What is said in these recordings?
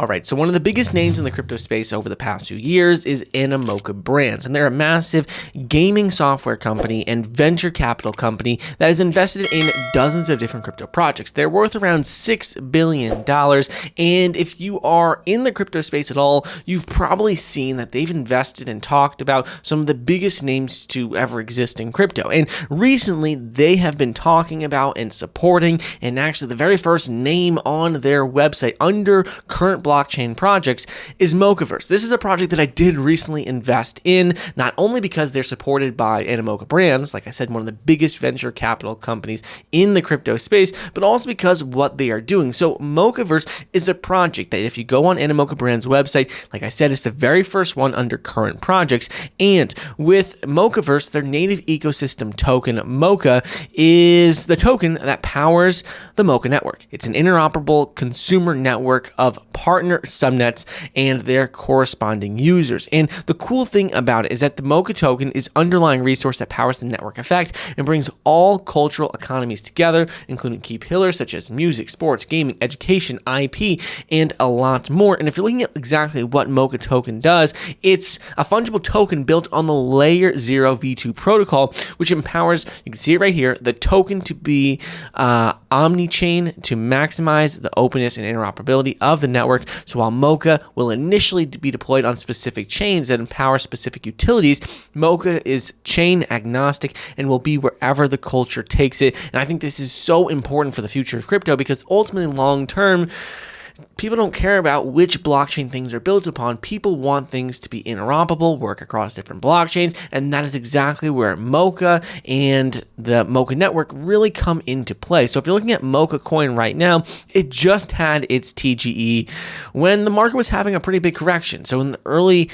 All right, so one of the biggest names in the crypto space over the past few years is Moca Brands, and they're a massive gaming software company and venture capital company that is invested in dozens of different crypto projects. They're worth around $6 billion, and if you are in the crypto space at all, you've probably seen that they've invested and talked about some of the biggest names to ever exist in crypto. And recently, they have been talking about and supporting, and actually the very first name on their website under current blockchain projects is Mocaverse. This is a project that I did recently invest in, not only because they're supported by Moca Brands, like I said, one of the biggest venture capital companies in the crypto space, but also because of what they are doing. So Mocaverse is a project that if you go on Moca Brands website, like I said, it's the very first one under current projects. And with Mocaverse, their native ecosystem token, Moca, is the token that powers the Moca Network. It's an interoperable consumer network of partner subnets and their corresponding users. And the cool thing about it is that the Moca token is underlying resource that powers the network effect and brings all cultural economies together, including key pillars such as music, sports, gaming, education, IP, and a lot more. And if you're looking at exactly what Moca token does, it's a fungible token built on the layer 0 v2 protocol, which empowers, you can see it right here, the token to be omni-chain to maximize the openness and interoperability of the network. So while Moca will initially be deployed on specific chains that empower specific utilities, Moca is chain agnostic and will be wherever the culture takes it. And I think this is so important for the future of crypto because ultimately long term, people don't care about which blockchain things are built upon. People want things to be interoperable, work across different blockchains, and that is exactly where Moca and the Moca Network really come into play. So if you're looking at Moca coin right now, it just had its TGE when the market was having a pretty big correction. So in the early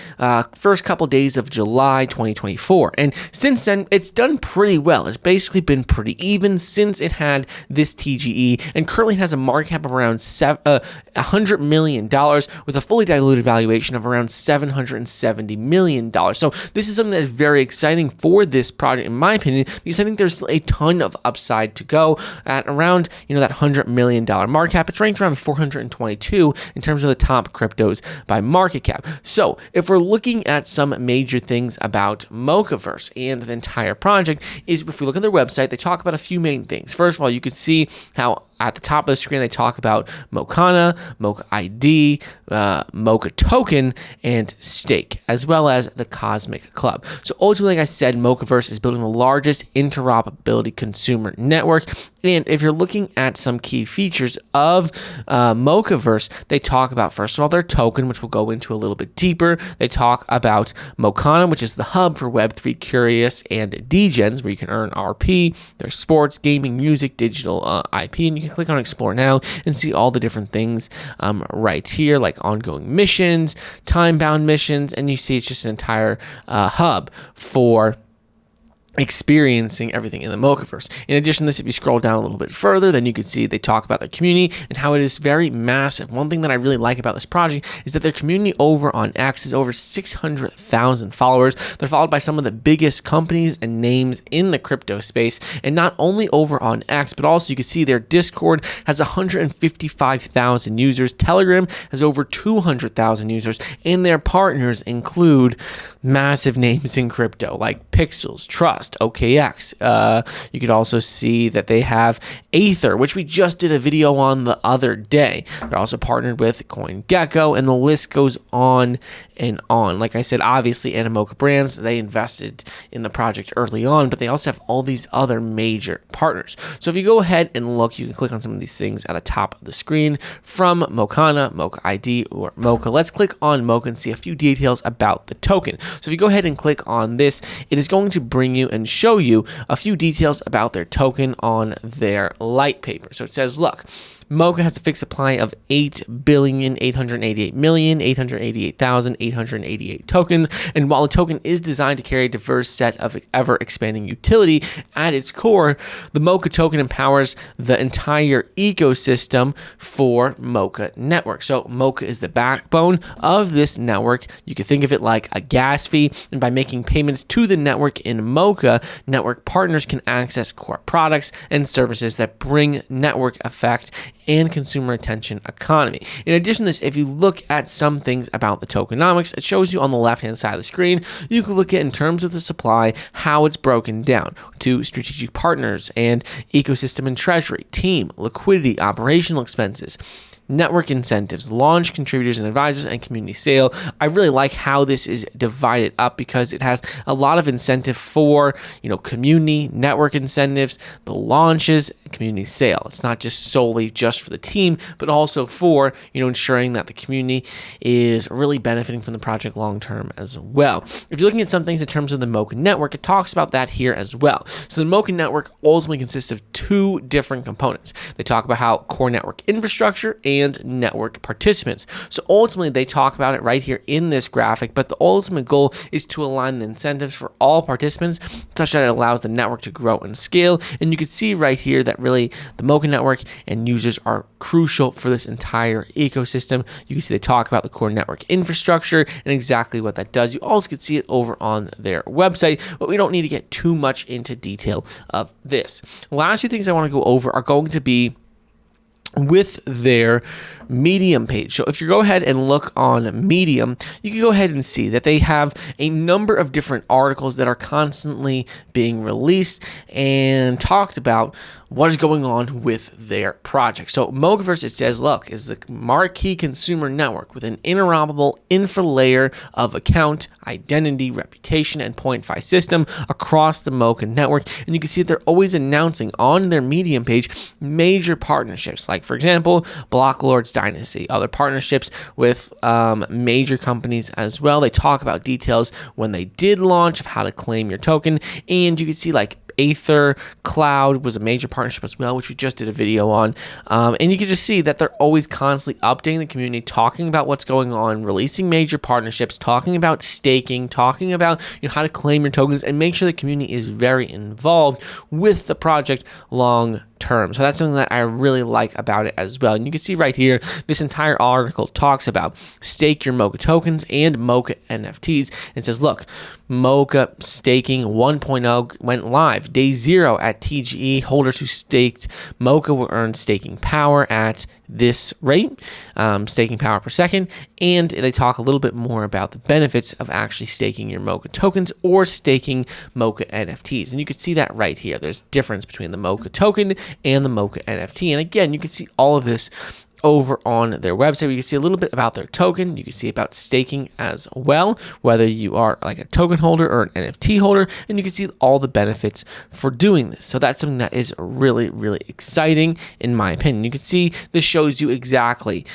first couple days of July 2024. And since then, it's done pretty well. It's basically been pretty even since it had this TGE and currently has a market cap of around $100 million with a fully diluted valuation of around $770 million. So this is something that is very exciting for this project, in my opinion, because I think there's a ton of upside to go at around, that $100 million market cap. It's ranked around 422 in terms of the top cryptos by market cap. So if we're looking at some major things about Mocaverse and the entire project, is if we look at their website, they talk about a few main things. First of all, you can see how at the top of the screen, they talk about Mocana, Moca ID, Moca token, and stake, as well as the Cosmic Club. So ultimately, like I said, Mocaverse is building the largest interoperability consumer network. And if you're looking at some key features of Mocaverse, they talk about, first of all, their token, which we'll go into a little bit deeper. They talk about Mocana, which is the hub for Web3 curious and degens, where you can earn RP. There's sports, gaming, music, digital IP, and you can click on Explore Now and see all the different things right here, like ongoing missions, time-bound missions, and you see it's just an entire hub for experiencing everything in the Mocaverse. In addition to this, if you scroll down a little bit further, then you can see they talk about their community and how it is very massive. One thing that I really like about this project is that their community over on X is over 600,000 followers. They're followed by some of the biggest companies and names in the crypto space. And not only over on X, but also you can see their Discord has 155,000 users. Telegram has over 200,000 users. And their partners include massive names in crypto like Pixels, Trust, OKX. You could also see that they have Aether, which we just did a video on the other day. They're also partnered with CoinGecko, and the list goes on and on. Like I said, obviously, Moca Brands, they invested in the project early on, but they also have all these other major partners. So if you go ahead and look, you can click on some of these things at the top of the screen from Mocana, Moca ID, or Moca. Let's click on Moca and see a few details about the token. So if you go ahead and click on this, it is going to bring you and show you a few details about their token on their Litepaper. So it says, look, Moca has a fixed supply of 8,888,888,888 tokens, and while the token is designed to carry a diverse set of ever-expanding utility, at its core, the Moca token empowers the entire ecosystem for Moca Network. So Moca is the backbone of this network. You can think of it like a gas fee, and by making payments to the network in Moca, network partners can access core products and services that bring network effect and consumer attention economy. In addition to this, if you look at some things about the tokenomics, it shows you on the left-hand side of the screen, you can look at in terms of the supply, how it's broken down to strategic partners and ecosystem and treasury, team, liquidity, operational expenses, network incentives, launch contributors and advisors, and community sale. I really like how this is divided up because it has a lot of incentive for, community, network incentives, the launches, community sale. It's not just solely just for the team, but also for, ensuring that the community is really benefiting from the project long term as well. If you're looking at some things in terms of the Moca Network, it talks about that here as well. So the Moca Network ultimately consists of two different components. They talk about how core network infrastructure and network participants. So ultimately, they talk about it right here in this graphic, but the ultimate goal is to align the incentives for all participants such that it allows the network to grow and scale. And you can see right here that really the Moca Network and users are crucial for this entire ecosystem. You can see they talk about the core network infrastructure and exactly what that does. You also can see it over on their website, but we don't need to get too much into detail of this. The last two things I want to go over are going to be with their Medium page. So if you go ahead and look on Medium, you can go ahead and see that they have a number of different articles that are constantly being released and talked about what is going on with their project. So Mocaverse, it says, look, is the marquee consumer network with an interoperable infra layer of account, identity, reputation, and point fi system across the Moca network. And you can see that they're always announcing on their Medium page major partnerships, like, for example, Blocklord's Dynasty, other partnerships with major companies as well. They talk about details when they did launch of how to claim your token, and you can see like Aether Cloud was a major partnership as well, which we just did a video on. And you can just see that they're always constantly updating the community, talking about what's going on, releasing major partnerships, talking about staking, talking about how to claim your tokens, and make sure the community is very involved with the project long term. So that's something that I really like about it as well. And you can see right here, this entire article talks about stake your Moca tokens and Moca NFTs. It says, look, Moca staking 1.0 went live day 0 at TGE. Holders who staked Moca will earn staking power at this rate, staking power per second. And they talk a little bit more about the benefits of actually staking your Moca tokens or staking Moca NFTs. And you can see that right here. There's difference between the Moca token and the Moca NFT. And again, you can see all of this over on their website. You can see a little bit about their token. You can see about staking as well, whether you are like a token holder or an NFT holder, and you can see all the benefits for doing this. So that's something that is really, really exciting in my opinion. You can see this shows you exactly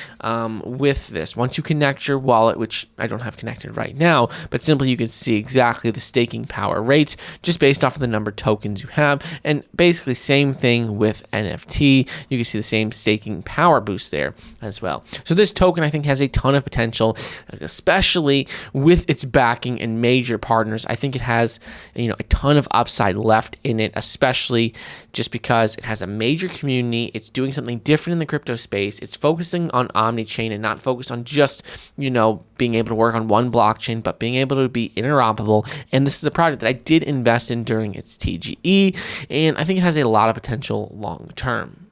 with this. Once you connect your wallet, which I don't have connected right now, but simply you can see exactly the staking power rate just based off of the number of tokens you have. And basically same thing with NFT. You can see the same staking power boost there as well. So this token, I think, has a ton of potential, especially with its backing and major partners. I think it has, a ton of upside left in it, especially just because it has a major community. It's doing something different in the crypto space. It's focusing on omni-chain and not focused on just, being able to work on one blockchain, but being able to be interoperable. And this is a project that I did invest in during its TGE, and I think it has a lot of potential long term.